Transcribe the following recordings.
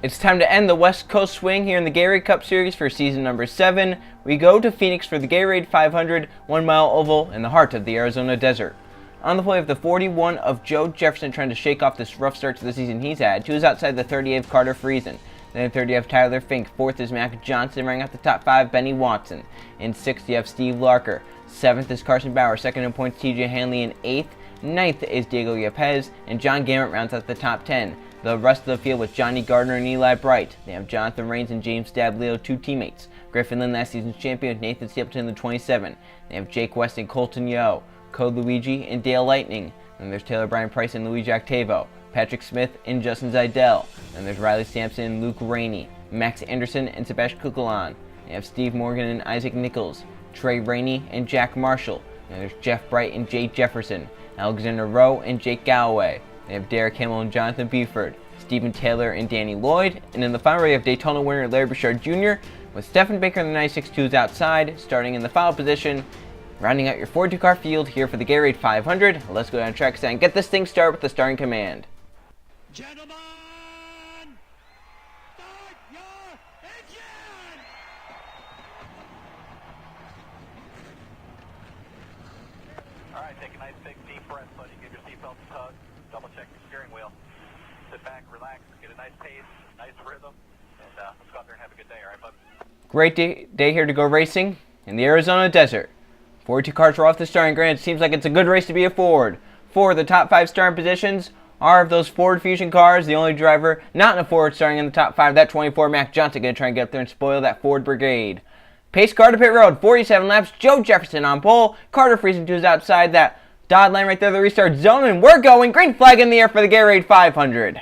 It's time to end the West Coast swing here in the Gatorade Cup Series for season number 7. We go to Phoenix for the Gatorade 500 1-mile oval in the heart of the Arizona desert. On the play of the 41 of Joe Jefferson trying to shake off this rough start to the season he's had. 2 is outside the 38 of Carter Friesen. Then 30 you have Tyler Fink. 4th is Mac Johnson, running out the top 5, Benny Watson. In 6th you have Steve Larker. 7th is Carson Bauer. 2nd in points, TJ Hanley. In 8th, 9th is Diego Yepez. And John Gammett rounds out the top 10. The rest of the field with Johnny Gardner and Eli Bright. They have Jonathan Raines and James Dablio, 2 teammates. Griffin Lynn, last season's champion, with Nathan Stapleton, the 27. They have Jake West and Colton Yo, Code Luigi and Dale Lightning. Then there's Taylor Brian Price and Luigi Octavo, Patrick Smith and Justin Zidell. Then there's Riley Sampson and Luke Rainey, Max Anderson and Sebastian Kukulon. They have Steve Morgan and Isaac Nichols, Trey Rainey and Jack Marshall. Then there's Jeff Bright and Jay Jefferson, Alexander Rowe and Jake Galloway. They have Derek Hamill and Jonathan Buford, Stephen Taylor and Danny Lloyd. And in the final row, you have Daytona winner Larry Bouchard Jr. with Stephen Baker and the 96-2s outside, starting in the foul position. Rounding out your 42-car field here for the Gatorade 500. Let's go down track and get this thing started with the starting command. Gentlemen, start your engine! All right, take a nice big deep breath, buddy. Give your seatbelts a tug. Double check your steering wheel. Sit back, relax, get a nice pace, nice rhythm, and let's go out there and have a good day, all right, bud? Great day here to go racing in the Arizona desert. 42 cars are off the starting grid. It seems like it's a good race to be a Ford. 4 of the top 5 starting positions are of those Ford Fusion cars. The only driver not in a Ford starting in the top 5, that 24 Mac Johnson, going to try and get up there and spoil that Ford brigade. Pace car to pit road, 47 laps. Joe Jefferson on pole. Carter Friesen to his outside. That dotted line right there, the restart zone, and we're going. Green flag in the air for the Gatorade 500.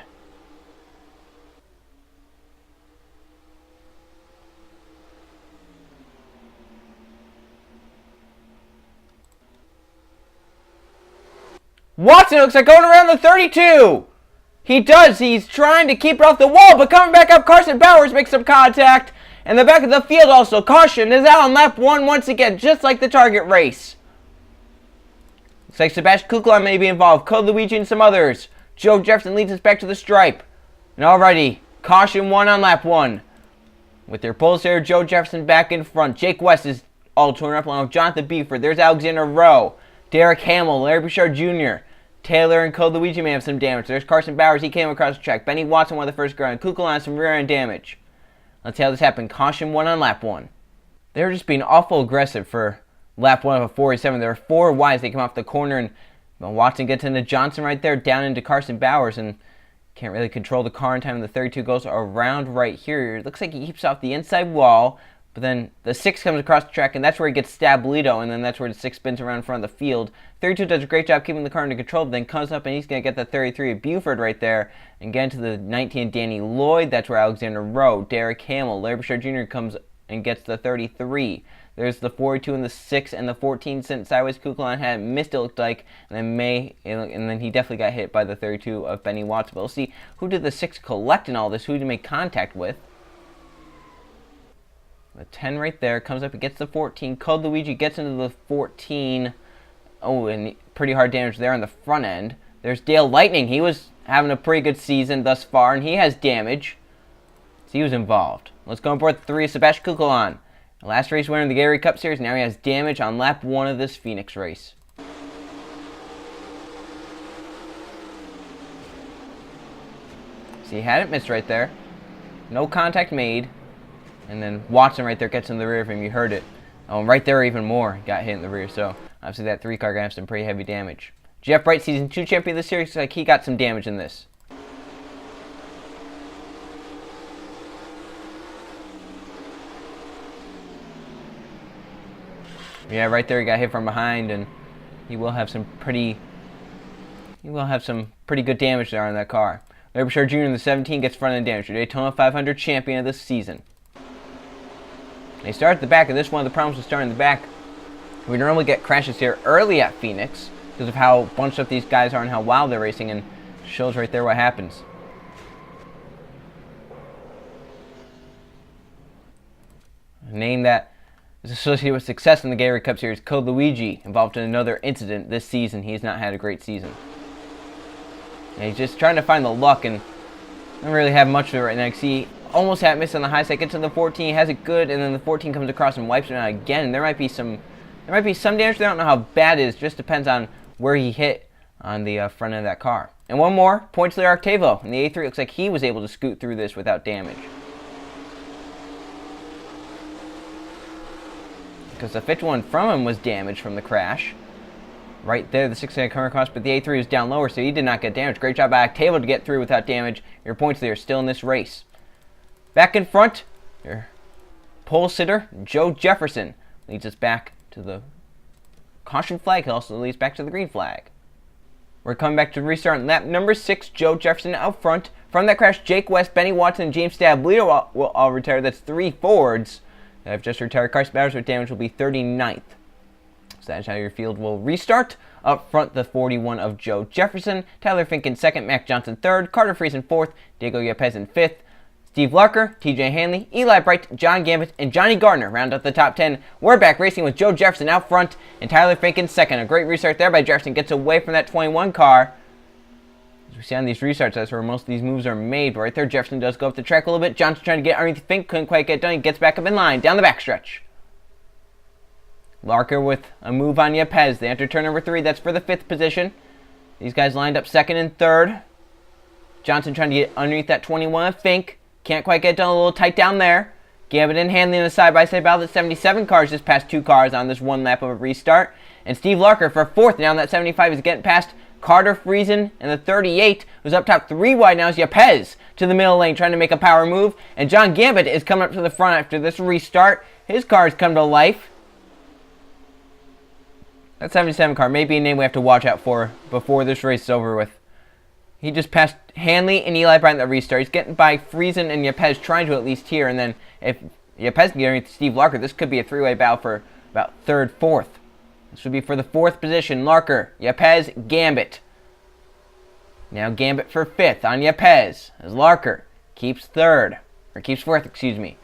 Watson looks like going around the 32. He does. He's trying to keep it off the wall, but coming back up, Carson Bowers makes some contact. And the back of the field also. Caution is out on lap 1 once again, just like the target race. Looks like Sebastian Kukulon may be involved. Code Luigi and some others. Joe Jefferson leads us back to the stripe. And already, caution 1 on lap 1. With their poles here, Joe Jefferson back in front. Jake West is all torn up along with Jonathan Buford. There's Alexander Rowe. Derek Hamill, Larry Bouchard Jr., Taylor and Code Luigi may have some damage. There's Carson Bowers, he came across the track. Benny Watson won the first ground. Kukulon has some rear end damage. Let's see how this happened. Caution 1 on lap 1. They were just being awful aggressive for lap 1 of a 47. There were 4 wides. They come off the corner, and Watson gets into Johnson right there, down into Carson Bowers, and can't really control the car in time. The 32 goes around right here. It looks like he keeps off the inside wall. But then the 6 comes across the track, and that's where he gets Stablito, and then that's where the 6 spins around in front of the field. 32 does a great job keeping the car under control, but then comes up and he's going to get the 33 of Buford right there and get into the 19 Danny Lloyd. That's where Alexander Rowe, Derek Hamill, Larry Bouchard Jr. comes and gets the 33. There's the 42 and the 6 and the 14 sent sideways. Kukulon had missed, it looked like, and then he definitely got hit by the 32 of Benny Watson. But we'll see who did the 6 collect in all this, who did he make contact with. The 10 right there comes up, it gets the 14. Code Luigi gets into the 14. Oh, and pretty hard damage there on the front end. There's Dale Lightning. He was having a pretty good season thus far, and he has damage. So he was involved. Let's go on board 3 of Sebastian Kukulon. The last race winner in the Gatorade Cup Series. Now he has damage on lap 1 of this Phoenix race. See, he had it missed right there. No contact made. And then Watson right there gets in the rear of him. You heard it. Oh, and right there even more. Got hit in the rear. So obviously that 3 car going to have some pretty heavy damage. Jeff Bright, Season 2 champion of the series. Looks like he got some damage in this. Yeah, right there he got hit from behind, and he will have some pretty good damage there on that car. Larry Bouchard Jr. in the 17 gets front end damage. The Daytona 500 champion of this season. They start at the back, and this is one of the problems with starting in the back. We normally get crashes here early at Phoenix because of how bunched up these guys are and how wild they're racing, and shows right there what happens. A name that is associated with success in the Gatorade Cup Series, Code Luigi, involved in another incident this season. He's not had a great season. And he's just trying to find the luck, and Don't really have much of it right now. See, almost had missed on the high side, gets to the 14, has it good, and then the 14 comes across and wipes it out again. There might be some damage. I don't know how bad it is. Just depends on where he hit on the front end of that car. And one more, points leader Octavo. And the A3 looks like he was able to scoot through this without damage. Because the 51 from him was damaged from the crash. Right there, the 6 coming across, but the A3 was down lower, so he did not get damaged. Great job by Octavo to get through without damage. Your points leader still in this race. Back in front, your pole sitter, Joe Jefferson, leads us back to the caution flag. He also leads back to the green flag. We're coming back to restart on lap number 6. Joe Jefferson out front. From that crash, Jake West, Benny Watson, and James Stablito will all retire. That's 3 Fords that have just retired. Carson Bowers with damage will be 39th. So that's how your field will restart. Up front, the 41 of Joe Jefferson. Tyler Fink in 2nd. Mac Johnson 3rd. Carter Fries in 4th. Diego Yepez in 5th. Steve Larker, TJ Hanley, Eli Bright, John Gambit, and Johnny Gardner round out the top 10. We're back racing with Joe Jefferson out front and Tyler Fink in 2nd. A great restart there by Jefferson. Gets away from that 21 car. As we see on these restarts, that's where most of these moves are made. But right there, Jefferson does go up the track a little bit. Johnson trying to get underneath Fink. Couldn't quite get done. He gets back up in line. Down the backstretch. Larker with a move on Yepez. They enter turn number 3. That's for the 5th position. These guys lined up 2nd and 3rd. Johnson trying to get underneath that 21 of Fink. Can't quite get done, a little tight down there. Gambit and Hanley in a side-by-side battle. That 77 cars just passed 2 cars on this one lap of a restart. And Steve Larker for 4th. Now that 75 is getting past Carter Friesen and the 38, who's up top 3 wide now is Yepez to the middle lane trying to make a power move. And John Gambit is coming up to the front after this restart. His car's come to life. That 77 car may be a name we have to watch out for before this race is over with. He just passed Hanley and Eli Bryant at the restart. He's getting by Friesen and Yepez, trying to at least here. And then if Yepez can get underneath Steve Larker, this could be a 3-way battle for about 3rd, 4th. This would be for the 4th position. Larker, Yepez, Gambit. Now Gambit for 5th on Yepez as Larker keeps 3rd. Or keeps 4th, excuse me.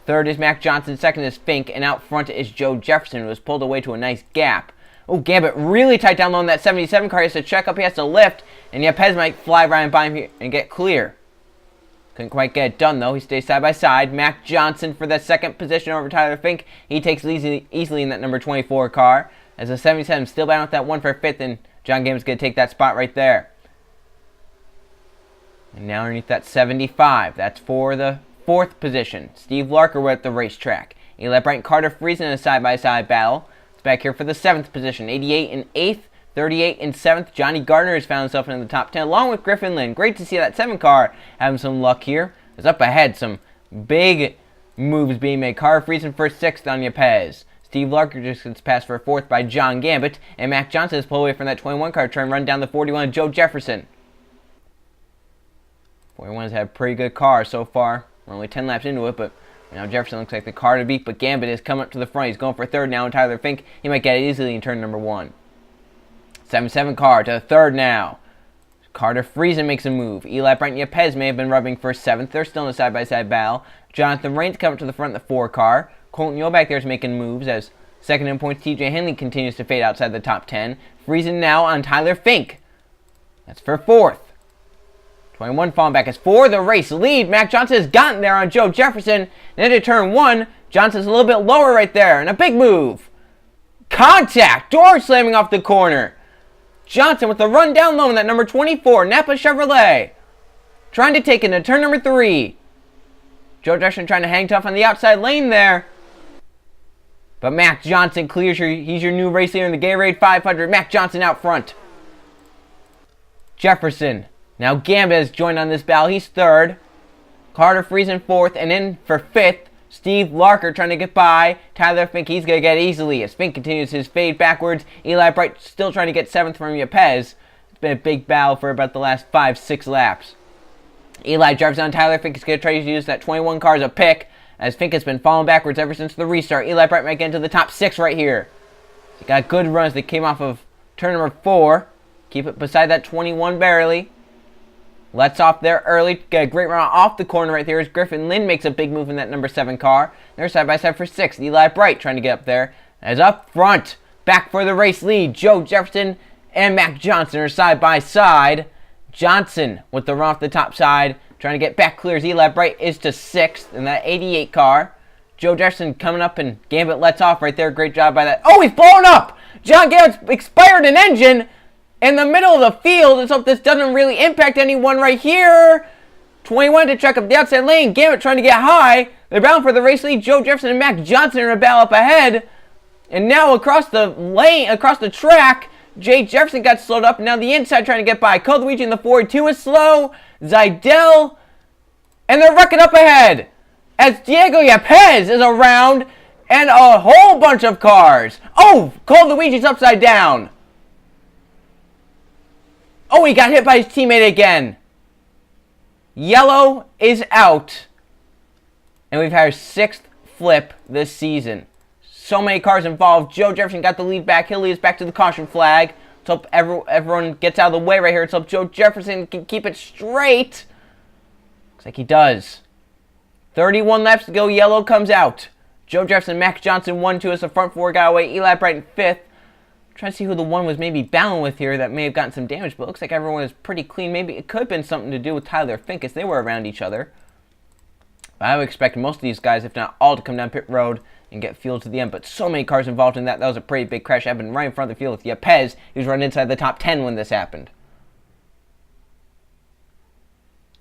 3rd is Mac Johnson. 2nd is Fink. And out front is Joe Jefferson, who was pulled away to a nice gap. Oh, Gambit really tight down low on that 77 car. He has to check up. He has to lift. And Yepez might fly right by him here and get clear. Couldn't quite get it done, though. He stays side by side. Mac Johnson for the 2nd position over Tyler Fink. He takes it easily in that number 24 car. As the 77 still battling with that 1 for 5th. And John Gambit's going to take that spot right there. And now underneath that 75. That's for the 4th position. Steve Larker with at the racetrack. Eli Bright and Carter Friesen in a side-by-side battle. Back here for the 7th position, 88 in 8th, 38 in 7th. Johnny Gardner has found himself in the top 10, along with Griffin Lynn. Great to see that 7 car having some luck here. It's up ahead, some big moves being made. Carter Friesen for 6th on Yepez. Steve Larker just gets passed for 4th by John Gambit, and Mac Johnson is pulled away from that 21 car, trying to run down the 41 of Joe Jefferson. 41 has had a pretty good car so far. We're only 10 laps into it, but now Jefferson looks like the car to beat, but Gambit is coming up to the front. He's going for 3rd now, and Tyler Fink, he might get it easily in turn number 1. 77 car to 3rd now. Carter Friesen makes a move. Eli Bryant and Yepez may have been rubbing for 7th. They're still in a side-by-side battle. Jonathan Raines coming up to the front of the 4 car. Colton Yule back there is making moves as 2nd in points. TJ Henley continues to fade outside the top 10. Friesen now on Tyler Fink. That's for 4th. 21 falling back as for the race lead. Mac Johnson has gotten there on Joe Jefferson. And into turn 1, Johnson's a little bit lower right there. And a big move. Contact. Door slamming off the corner. Johnson with the run down low in that number 24, Napa Chevrolet. Trying to take it into turn number 3. Joe Jefferson trying to hang tough on the outside lane there. But Mac Johnson clears he's your new race leader in the Gatorade 500. Mac Johnson out front. Jefferson. Now Gambit has joined on this battle. He's 3rd. Carter Friesen 4th. And in for 5th, Steve Larker trying to get by. Tyler Fink, he's going to get easily as Fink continues his fade backwards. Eli Bright still trying to get 7th from Yepez. It's been a big battle for about the last 5-6 laps. Eli drives on Tyler Fink. He's going to try to use that 21 car as a pick, as Fink has been falling backwards ever since the restart. Eli Bright might get into the top 6 right here. He got good runs that came off of turn number 4. Keep it beside that 21 barely. Lets off there early. Get a great run off the corner right there as Griffin Lynn makes a big move in that number 7 car. They're side by side for 6th. Eli Bright trying to get up there. As up front, back for the race lead, Joe Jefferson and Mac Johnson are side by side. Johnson with the run off the top side, trying to get back clear as Eli Bright is to 6th in that 88 car. Joe Jefferson coming up and Gambit lets off right there. Great job by that. Oh, he's blown up! John Gambit's expired an engine in the middle of the field. Let's hope this doesn't really impact anyone right here. 21 to check up the outside lane. Gambit trying to get high. They're bound for the race lead. Joe Jefferson and Mac Johnson are in a battle up ahead. And now across the lane, across the track, Jay Jefferson got slowed up. Now the inside trying to get by. Luigi in the 4-2 is slow. Zidell. And they're wrecking up ahead as Diego Yepez is around and a whole bunch of cars. Oh, Luigi's upside down. Oh, he got hit by his teammate again. Yellow is out. And we've had our 6th flip this season. So many cars involved. Joe Jefferson got the lead back. He'll lead us back to the caution flag. Let's hope everyone gets out of the way right here. Let's hope Joe Jefferson can keep it straight. Looks like he does. 31 laps to go. Yellow comes out. Joe Jefferson, Mac Johnson, 1-2 as the front 4 got away. Eli Bright in 5th. Trying to see who the 1 was maybe battling with here that may have gotten some damage, but it looks like everyone is pretty clean. Maybe it could have been something to do with Tyler Fink as they were around each other. But I would expect most of these guys, if not all, to come down pit road and get fuel to the end. But so many cars involved in that. That was a pretty big crash. Happened right in front of the field with Yepez. He was running inside the top 10 when this happened.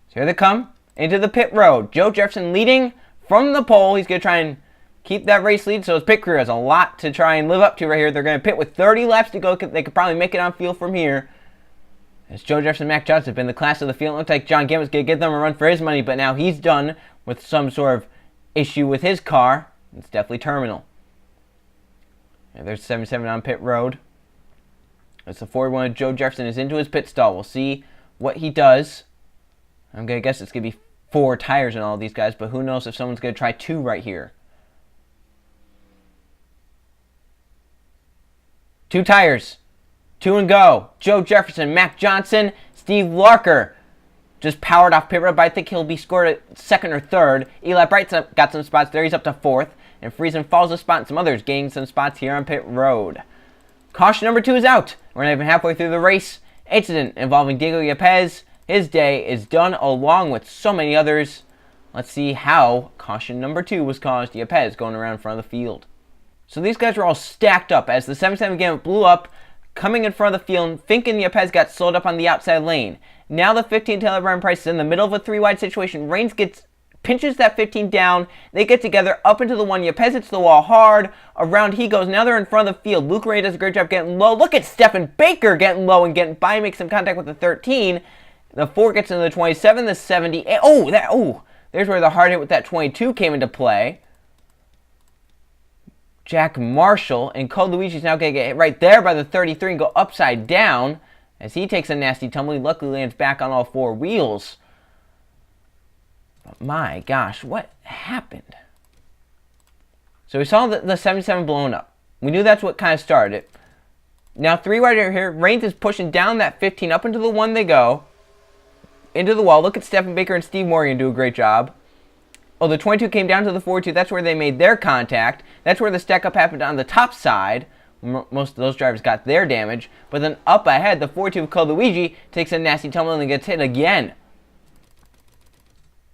So here they come into the pit road. Joe Jefferson leading from the pole. He's going to try and keep that race lead. So his pit crew has a lot to try and live up to right here. They're going to pit with 30 laps to go. They could probably make it on field from here. As Joe Jefferson and Mac Johnson have been the class of the field. It looks like John Gambit's going to give them a run for his money, but now he's done with some sort of issue with his car. It's definitely terminal. And there's 77 on pit road. As the 41 of Joe Jefferson is into his pit stall. We'll see what he does. I'm going to guess it's going to be 4 tires in all of these guys, but who knows if someone's going to try 2 right here. 2 tires. 2 and go. Joe Jefferson, Mac Johnson, Steve Larker just powered off pit road, but I think he'll be scored at 2nd or 3rd. Eli Bright's got some spots there. He's up to 4th. And Friesen falls a spot, and some others gaining some spots here on pit road. Caution number 2 is out. We're not even halfway through the race. Incident involving Diego Yepez. His day is done along with so many others. Let's see how caution number 2 was caused. Yepez going around in front of the field. So these guys were all stacked up as the 77 Gambit blew up, coming in front of the field. Fink and Yepez got slowed up on the outside lane. Now the 15 Taylor Brown Price is in the middle of a 3-wide situation. Reigns pinches that 15 down. They get together up into the 1. Yepez hits the wall hard. Around he goes. Now they're in front of the field. Luke Ray does a great job getting low. Look at Stephen Baker getting low and getting by. Makes some contact with the 13. The 4 gets into the 27. The 70. There's where the hard hit with that 22 came into play. Jack Marshall and Luigi's now going to get hit right there by the 33 and go upside down as he takes a nasty tumble. He luckily lands back on all 4 wheels. But my gosh, what happened? So we saw the 77 blown up. We knew that's what kind of started it. Now 3 right here. Reigns is pushing down that 15 up into the 1 they go. Into the wall. Look at Stephen Baker and Steve Morgan do a great job. Oh, the 22 came down to the 42. That's where they made their contact. That's where the stack up happened on the top side. Most of those drivers got their damage. But then up ahead, the 42 of Luigi takes a nasty tumble and gets hit again.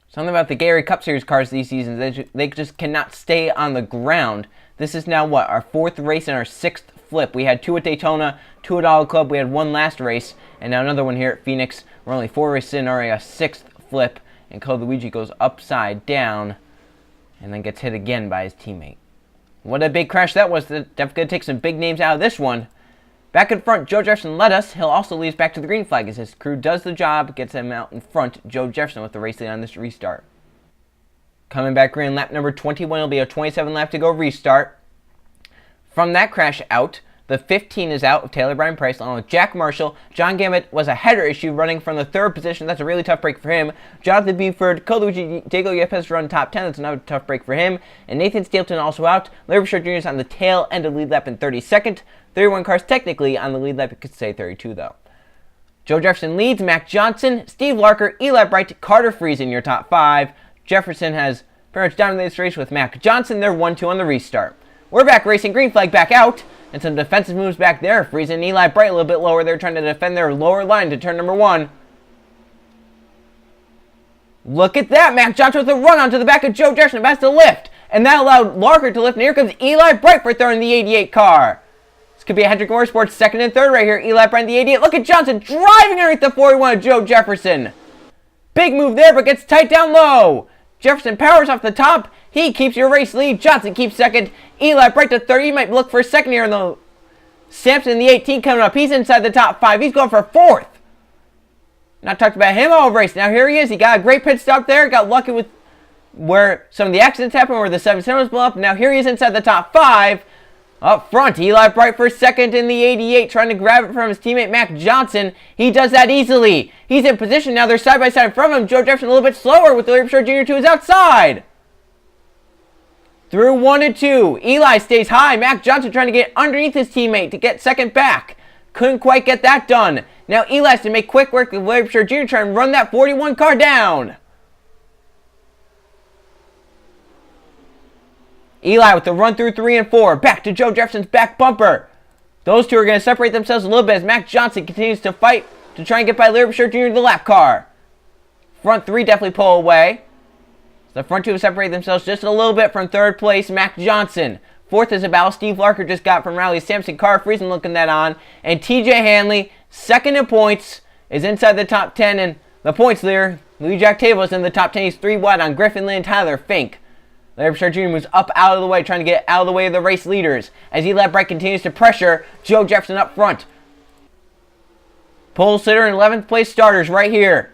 Something about the Gatorade Cup Series cars these seasons, they just cannot stay on the ground. This is now what? Our 4th race and our 6th flip. We had 2 at Daytona, 2 at Auto Club. We had 1 last race, and now another one here at Phoenix. We're only 4 races in, already a 6th flip, and Luigi goes upside down and then gets hit again by his teammate. What a big crash that was. Definitely going to take some big names out of this one. Back in front, Joe Jefferson led us. He'll also lead us back to the green flag as his crew does the job, gets him out in front. Joe Jefferson with the race lead on this restart. Coming back green, lap number 21 will be a 27 lap to go restart. From that crash out, the 15 is out of Taylor Bryan Price along with Jack Marshall. John Gambit was a header issue running from the 3rd position. That's a really tough break for him. Jonathan Buford, Luigi, Diego Yepez run top 10. That's another tough break for him. And Nathan Steelton also out. Larry Bouchard Jr. is on the tail end of the lead lap in 32nd. 31 cars technically on the lead lap. You could say 32 though. Joe Jefferson leads. Mac Johnson, Steve Larker, Eli Bright, Carter Friesen in your top 5. Jefferson has pretty much dominated this race with Mac Johnson. They're 1-2 on the restart. We're back racing. Green flag back out. And some defensive moves back there. Friesen and Eli Bright a little bit lower. They're trying to defend their lower line to turn number 1. Look at that. Mac Johnson with a run onto the back of Joe Jefferson. Has to lift. And that allowed Larker to lift. And here comes Eli Bright for third in the 88 car. This could be a Hendrick Motorsports second and third right here. Eli Bright in the 88. Look at Johnson driving underneath the 41 of Joe Jefferson. Big move there, but gets tight down low. Jefferson powers off the top. He keeps your race lead. Johnson keeps second. Eli Bright to third. He might look for second here in the Sampson in the 18 coming up. He's inside the top 5. He's going for fourth. Not talked about him all race. Now here he is. He got a great pit stop there. Got lucky with where some of the accidents happened, where the 7-7 was blown up. Now here he is inside the top 5. Up front, Eli Bright for second in the 88, trying to grab it from his teammate Mac Johnson. He does that easily. He's in position. Now they're side by side from him. Joe Jefferson a little bit slower with Larry Bishop Jr. to his outside. Through 1 and 2. Eli stays high. Mac Johnson trying to get underneath his teammate to get second back. Couldn't quite get that done. Now Eli has to make quick work with Larry Bishop Jr. trying to run that 41 car down. Eli with the run through 3 and 4. Back to Joe Jefferson's back bumper. Those two are going to separate themselves a little bit as Mac Johnson continues to fight to try and get by Larry Bishop Jr. to the lap car. Front 3 definitely pull away. The front 2 have separated themselves just a little bit from third place, Mac Johnson. Fourth is a battle Steve Larker just got from Riley Sampson. Car Friesen looking that on. And TJ Hanley, second in points, is inside the top 10. And the points leader, Lee Jack Table, is in the top 10. He's 3 wide on Griffin Lynn, Tyler Fink. Larry Bishop Jr. moves up out of the way, trying to get out of the way of the race leaders. As Eli Bright continues to pressure Joe Jefferson up front. Pole sitter and 11th place starters right here.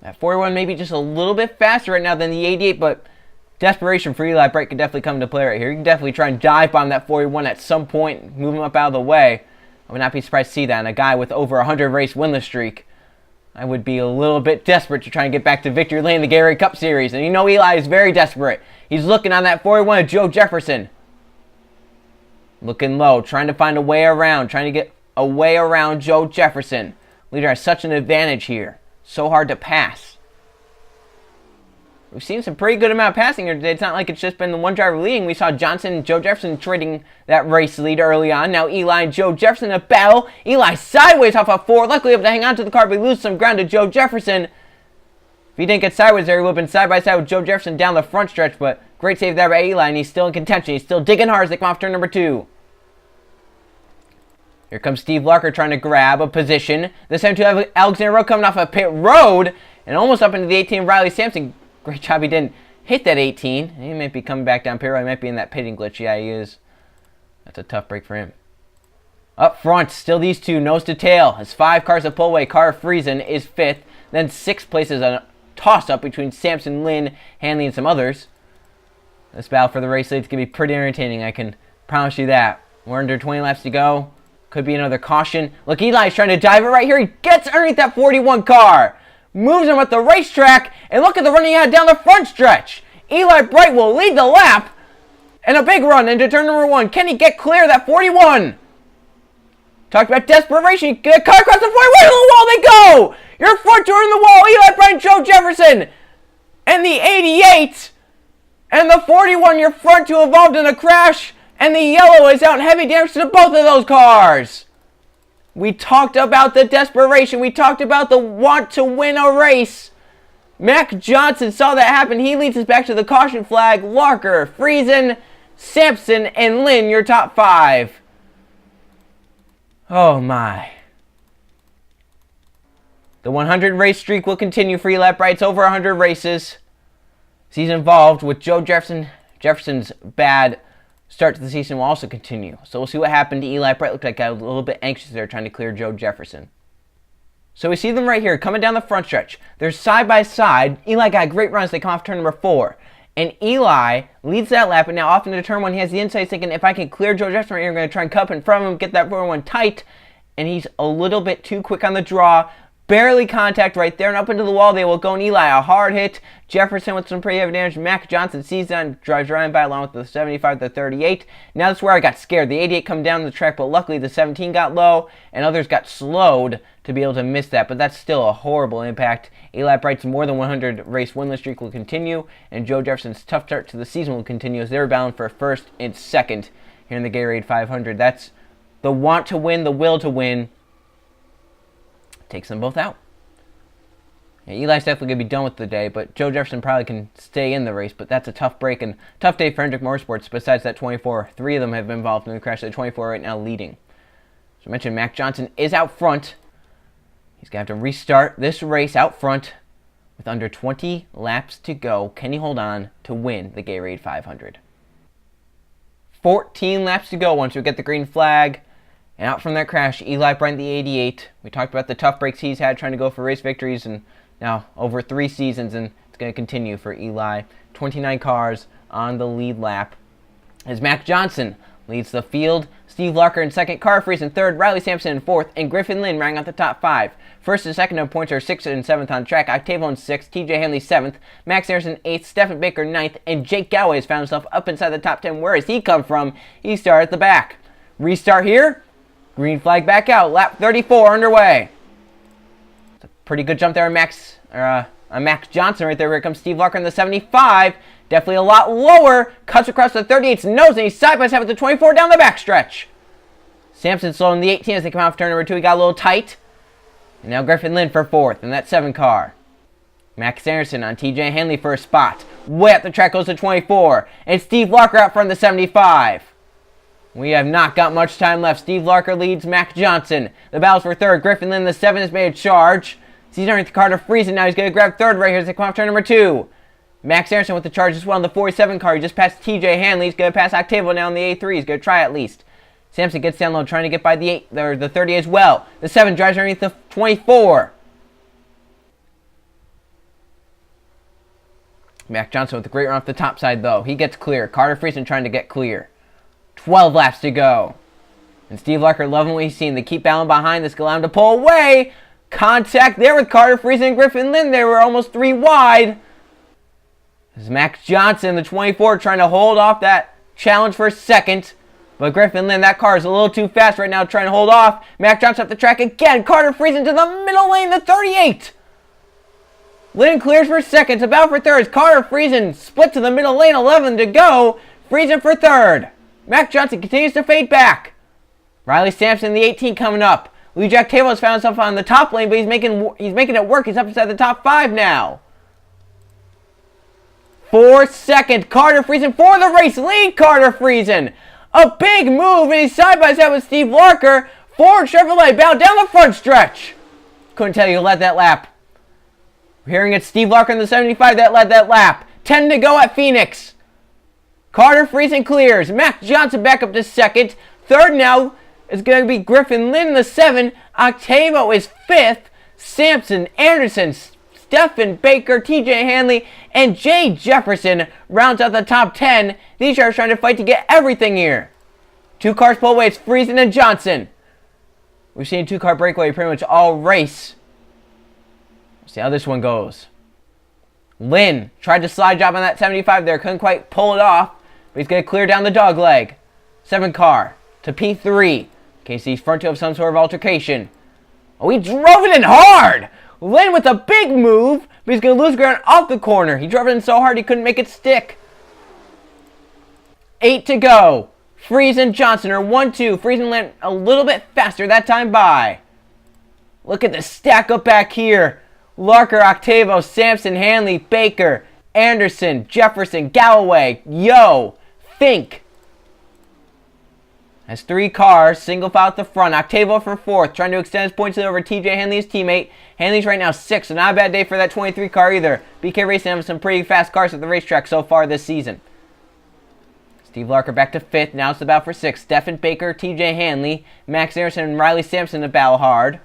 That 41 maybe just a little bit faster right now than the 88, but desperation for Eli Bright could definitely come into play right here. You can definitely try and dive bomb that 41 at some point, move him up out of the way. I would not be surprised to see that in a guy with over 100 race winless streak. I would be a little bit desperate to try and get back to victory lane in the Gatorade Cup Series. And you know Eli is very desperate. He's looking on that 41 of Joe Jefferson. Looking low, trying to find a way around, trying to get a way around Joe Jefferson. Leader has such an advantage here. So hard to pass. We've seen some pretty good amount of passing here today. It's not like it's just been the one driver leading. We saw Johnson and Joe Jefferson trading that race lead early on. Now Eli and Joe Jefferson in a battle. Eli sideways off of 4. Luckily able to hang on to the car, but he loses some ground to Joe Jefferson. If he didn't get sideways there, he would have been side by side with Joe Jefferson down the front stretch. But great save there by Eli, and he's still in contention. He's still digging hard as they come off turn number 2. Here comes Steve Larker trying to grab a position. This time to Alexander Rowe coming off a pit road and almost up into the 18 Riley Sampson. Great job he didn't hit that 18. He might be coming back down pit road. He might be in that pitting glitch. Yeah, he is. That's a tough break for him. Up front, still these two, nose to tail. As 5 cars that pull away. Car Friesen is 5th. Then 6th place is a toss-up between Sampson, Lynn, Hanley, and some others. This battle for the race lead is going to be pretty entertaining. I can promise you that. We're under 20 laps to go. Could be another caution. Look, Eli's trying to dive it right here. He gets underneath that 41 car. Moves him at the racetrack. And look at the run he had down the front stretch. Eli Bright will lead the lap. And a big run into turn number 1. Can he get clear of that 41? Talked about desperation. Car across the 41 to the wall they go. Your front door in the wall. Eli Bright and Joe Jefferson. And the 88. And the 41, your front two involved in a crash. And the yellow is out in heavy damage to both of those cars. We talked about the desperation. We talked about the want to win a race. Mac Johnson saw that happen. He leads us back to the caution flag. Larker, Friesen, Sampson, and Lynn, your top 5. Oh my. The 100 race streak will continue for Eli Bright. It's over 100 races. He's involved with Joe Jefferson. Jefferson's bad start to the season will also continue. So we'll see what happened to Eli Bright. Looked like I was a little bit anxious there trying to clear Joe Jefferson. So we see them right here coming down the front stretch. They're side by side. Eli got a great run as they come off turn number 4. And Eli leads that lap, and now off into turn 1, he has the inside thinking, if I can clear Joe Jefferson right here, I'm going to try and cut in front of him, get that 4-1 tight. And he's a little bit too quick on the draw. Barely contact right there, and up into the wall they will go, and Eli a hard hit. Jefferson with some pretty heavy damage. Mac Johnson sees that and drives right by along with the 75 to 38. Now that's where I got scared. The 88 come down the track, but luckily the 17 got low, and others got slowed to be able to miss that. But that's still a horrible impact. Eli Bright's more than 100 race winless streak will continue, and Joe Jefferson's tough start to the season will continue as they're bound for first and second here in the Gatorade 500. That's the want to win, the will to win. Takes them both out. Yeah, Eli's definitely going to be done with the day, but Joe Jefferson probably can stay in the race, but that's a tough break and tough day for Hendrick Motorsports. Besides that 24, 3 of them have been involved in the crash. The 24 right now leading. As I mentioned, Mac Johnson is out front. He's going to have to restart this race out front with under 20 laps to go. Can he hold on to win the Gatorade 500? 14 laps to go once we get the green flag. And out from that crash, Eli Brent, the 88. We talked about the tough breaks he's had trying to go for race victories, and now over 3 seasons, and it's going to continue for Eli. 29 cars on the lead lap. As Mac Johnson leads the field, Steve Larker in second, Carter Freeze in third, Riley Sampson in fourth, and Griffin Lynn rounding out the top 5. First and second on points are 6th and 7th on track. Octavio in 6th, TJ Hanley 7th, Max Harrison 8th, Stephen Baker 9th, and Jake Galloway has found himself up inside the top 10. Where has he come from? He started at the back. Restart here. Green flag back out. Lap 34 underway. It's a pretty good jump there on Max Johnson right there. Here comes Steve Larker in the 75. Definitely a lot lower. Cuts across the 38's nose, and he's side by side with the 24 down the backstretch. Sampson slow in the 18 as they come off turn number 2. He got a little tight. And now Griffin Lynn for 4th in that 7 car. Max Anderson on TJ Hanley for a spot. Way up the track goes the 24. And Steve Larker out front the 75. We have not got much time left. Steve Larker leads Mac Johnson. The battle's for 3rd. Griffin Lynn, the 7, has made a charge. He's underneath the Carter Freeze, and now he's going to grab 3rd right here as they come off turn number 2. Max Anderson with the charge as well in the 47 car. He just passed TJ Hanley. He's going to pass Octavio now in the A3. He's going to try at least. Sampson gets down low, trying to get by the 30 as well. The 7 drives underneath the 24. Mac Johnson with a great run off the top side, though. He gets clear. Carter Freeze trying to get clear. 12 laps to go. And Steve Larker loving what he's seen. They keep battling behind. This allow him to pull away. Contact there with Carter Freeze and Griffin Lynn. They were almost 3 wide. This is Max Johnson, the 24, trying to hold off that challenge for a second. But Griffin Lynn, that car is a little too fast right now, trying to hold off. Max Johnson up the track again. Carter Freeze into the middle lane, the 38. Lynn clears for second. About for third. Carter Freeze split to the middle lane. 11 to go. Freeze for third. Mac Johnson continues to fade back. Riley Sampson, the 18, coming up. Lee Jack Taylor has found himself on the top lane, but he's making it work. He's up inside the top 5 now. 4 second. Carter Freeze for the race. Lead Carter Freeze. A big move, and he's side by side with Steve Larker. Ford Chevrolet bound down the front stretch. Couldn't tell you who led that lap. We're hearing it's Steve Larker in the 75 that led that lap. 10 to go at Phoenix. Carter Freeze clears. Max Johnson back up to second. Third now is going to be Griffin Lynn, the 7. Octavio is 5th. Sampson, Anderson, Stephen Baker, TJ Hanley, and Jay Jefferson rounds out the top 10. These guys are trying to fight to get everything here. 2 cars pull away. It's Freeze and Johnson. We've seen a 2-car breakaway pretty much all race. We'll see how this one goes. Lynn tried to slide job on that 75 there. Couldn't quite pull it off. But he's going to clear down the dog leg. 7 car to P3. In case he's front to have some sort of altercation. Oh, he drove it in hard. Lynn with a big move. But he's going to lose ground off the corner. He drove it in so hard he couldn't make it stick. 8 to go. Freeze and Johnson are 1-2. Freeze and Lynn a little bit faster that time by. Look at the stack up back here. Larker, Octavio, Sampson, Hanley, Baker, Anderson, Jefferson, Galloway, Yo, Fink. Has 3 cars, single file at the front. Octavio for 4th, trying to extend his points over TJ Hanley, his teammate. Hanley's right now 6th, so not a bad day for that 23 car either. BK Racing having some pretty fast cars at the racetrack so far this season. Steve Larker back to 5th, now it's about for 6th. Stephen Baker, TJ Hanley, Max Anderson, and Riley Sampson to battle hard.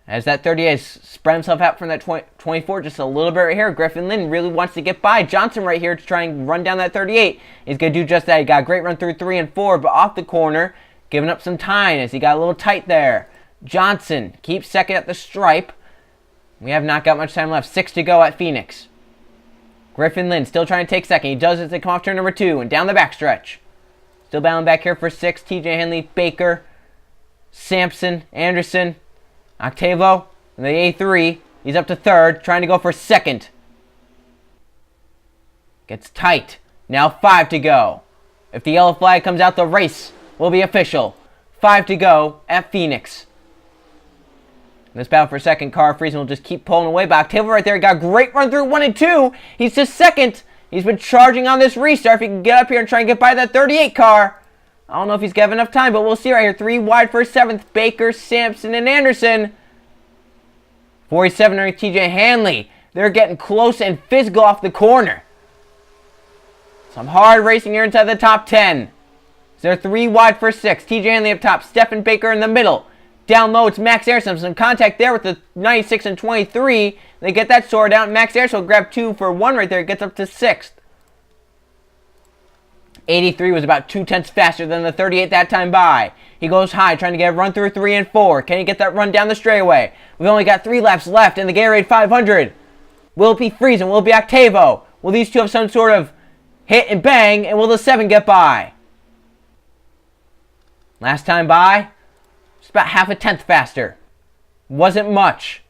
As that 38 spread himself out from that 24 just a little bit right here. Griffin Lynn really wants to get by Johnson right here to try and run down that 38. He's going to do just that. He got a great run through 3 and 4, but off the corner, giving up some time as he got a little tight there. Johnson keeps second at the stripe. We have not got much time left. 6 to go at Phoenix. Griffin Lynn still trying to take second. He does as they come off turn number 2 and down the backstretch. Still battling back here for 6. TJ Hanley, Baker, Sampson, Anderson, Octavio, and the A3. He's up to 3rd, trying to go for 2nd. Gets tight. Now 5 to go. If the yellow flag comes out, the race will be official. 5 to go at Phoenix. In this battle for second, car Friesen will just keep pulling away. But Octavio right there got a great run through 1 and 2. He's just second. He's been charging on this restart. If he can get up here and try and get by that 38 car. I don't know if he's got enough time, but we'll see right here. 3 wide for 7th. Baker, Sampson, and Anderson. 47 underneath TJ Hanley. They're getting close and physical off the corner. Some hard racing here inside the top 10. So they're 3 wide for 6. TJ Hanley up top. Stephen Baker in the middle. Down low, it's Max Anderson. Some contact there with the 96 and 23. They get that sorted out. Max Anderson will grab 2 for 1 right there. It gets up to 6th. 83 was about 2/10 faster than the 38 that time by. He goes high, trying to get a run through 3 and 4. Can he get that run down the straightaway? We've only got 3 laps left in the Gatorade 500. Will it be Friesen? Will it be Octavio? Will these two have some sort of hit and bang? And will the 7 get by? Last time by, it's about 0.5 faster. Wasn't much.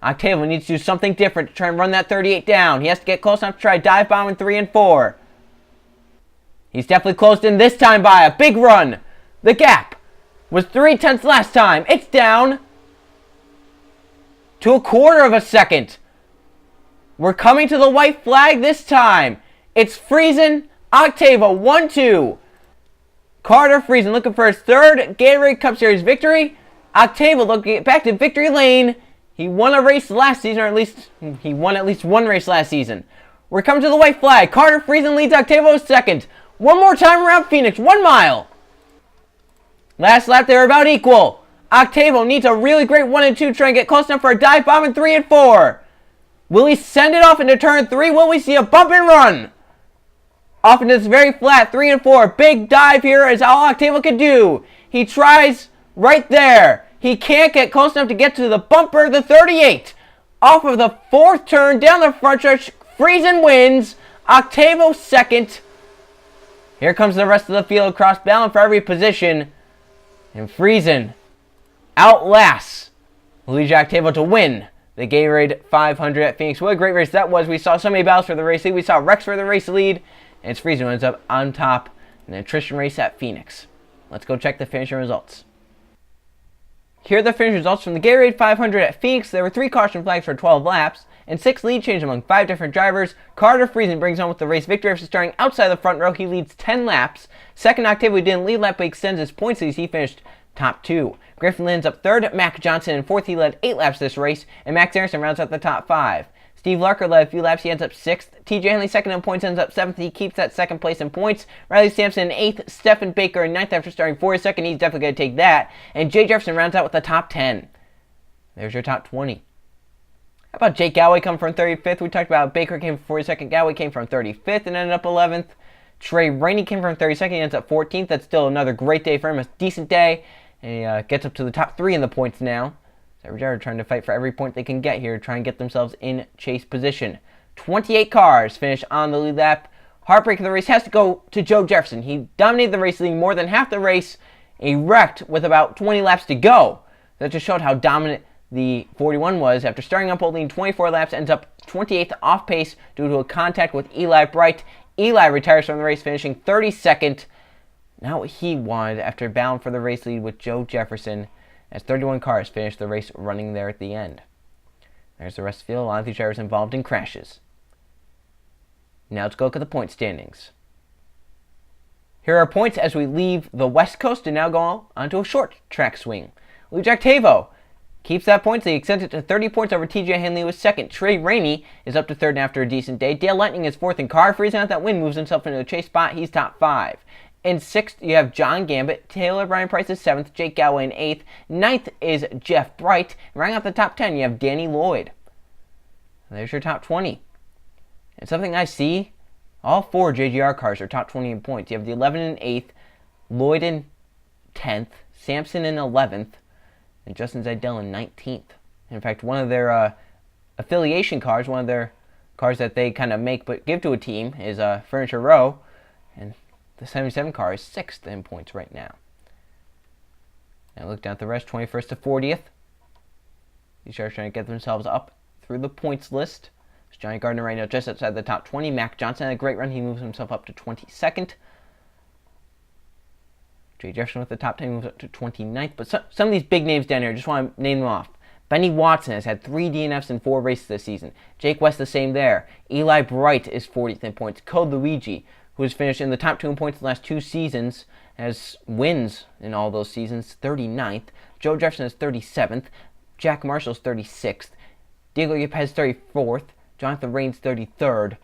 Octavio needs to do something different to try and run that 38 down. He has to get close enough to try dive bomb in 3 and 4. He's definitely closed in this time by a big run. The gap was 0.3 last time. It's down to 1/4 of a second. We're coming to the white flag this time. It's Friesen, Octavio, 1-2. Carter Friesen looking for his 3rd Gatorade Cup Series victory. Octavio looking back to victory lane. He won a race last season, or at least he won at least 1 race last season. We're coming to the white flag. Carter Friesen leads Octavio 2nd. One more time around Phoenix, 1 mile. Last lap, they were about equal. Octavio needs a really great 1 and 2 to try and get close enough for a dive bomb in 3 and 4. Will he send it off into turn 3? Will we see a bump and run? Off into this very flat 3 and 4. Big dive here is all Octavio can do. He tries right there. He can't get close enough to get to the bumper, the 38. Off of the 4th turn, down the front stretch, Friesen wins. Octavio 2nd. Here comes the rest of the field across balance for every position. And Friesen outlasts Luigi Octavio to win the Gatorade 500 at Phoenix. What a great race that was. We saw so many battles for the race lead. We saw Rex for the race lead. And it's Friesen who ends up on top in the attrition race at Phoenix. Let's go check the finishing results. Here are the finish results from the Gatorade 500 at Phoenix. There were 3 caution flags for 12 laps and 6 lead changes among 5 different drivers. Carter Friesen brings home with the race victory after starting outside the front row. He leads 10 laps. Second, Octavio didn't lead lap, but he extends his points as he finished top 2. Griffin lands up 3rd. Mac Johnson in 4th. He led 8 laps this race. And Max Anderson rounds out the top 5. Steve Larker led a few laps. He ends up 6th. TJ Hanley 2nd in points, ends up 7th. He keeps that 2nd place in points. Riley Sampson in 8th. Stephen Baker in 9th after starting 42nd. He's definitely going to take that. And Jay Jefferson rounds out with the top 10. There's your top 20. How about Jake Galloway coming from 35th? We talked about Baker came from 42nd. Galloway came from 35th and ended up 11th. Trey Rainey came from 32nd. He ends up 14th. That's still another great day for him. A decent day. And he gets up to the top 3 in the points now. So every driver trying to fight for every point they can get here, try and get themselves in chase position. 28 cars finish on the lead lap. Heartbreak of the race has to go to Joe Jefferson. He dominated the race, leading more than half the race. He wrecked with about 20 laps to go. That just showed how dominant the 41 was. After starting up holding 24 laps, ends up 28th off pace due to a contact with Eli Bright. Eli retires from the race, finishing 32nd. Not what he wanted after battling for the race lead with Joe Jefferson, as 31 cars finished the race running there at the end. There's the rest of the field. A lot of these drivers involved in crashes. Now let's go look at the point standings. Here are points as we leave the West Coast and now go onto a short track swing. Luigi Octavio keeps that point, so he extends it to 30 points over TJ Hanley, was 2nd. Trey Rainey is up to 3rd after a decent day. Dale Lightning is 4th, and Carter Friesen out that win moves himself into a chase spot. He's top 5. In 6th, you have John Gambit. Taylor Brian Price is 7th. Jake Galloway in 8th. 9th is Jeff Bright. And rounding out the top 10, you have Danny Lloyd. There's your top 20. And something I see, all 4 JGR cars are top 20 in points. You have the 11 in 8th, Lloyd in 10th, Sampson in 11th, and Justin Zeidel in 19th. In fact, one of their affiliation cars, one of their cars that they kind of make but give to a team, is Furniture Row. And the 77 car is 6th in points right now. Now look down at the rest, 21st to 40th. These are trying to get themselves up through the points list. There's Johnny Gardner right now just outside the top 20. Mac Johnson had a great run. He moves himself up to 22nd. Jay Jefferson with the top 10 moves up to 29th. But some of these big names down here, just want to name them off. Benny Watson has had 3 DNFs in 4 races this season. Jake West the same there. Eli Bright is 40th in points. Code Luigi, who has finished in the top 2 in points in the last 2 seasons, has wins in all those seasons, 39th. Joe Jefferson is 37th. Jack Marshall is 36th. Diego Yepes 34th. Jonathan Raines 33rd.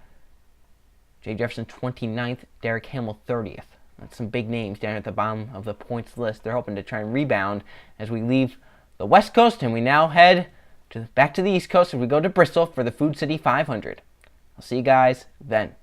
Jay Jefferson 29th. Derek Hamill 30th. That's some big names down at the bottom of the points list. They're hoping to try and rebound as we leave the West Coast, and we now head back to the East Coast as we go to Bristol for the Food City 500. I'll see you guys then.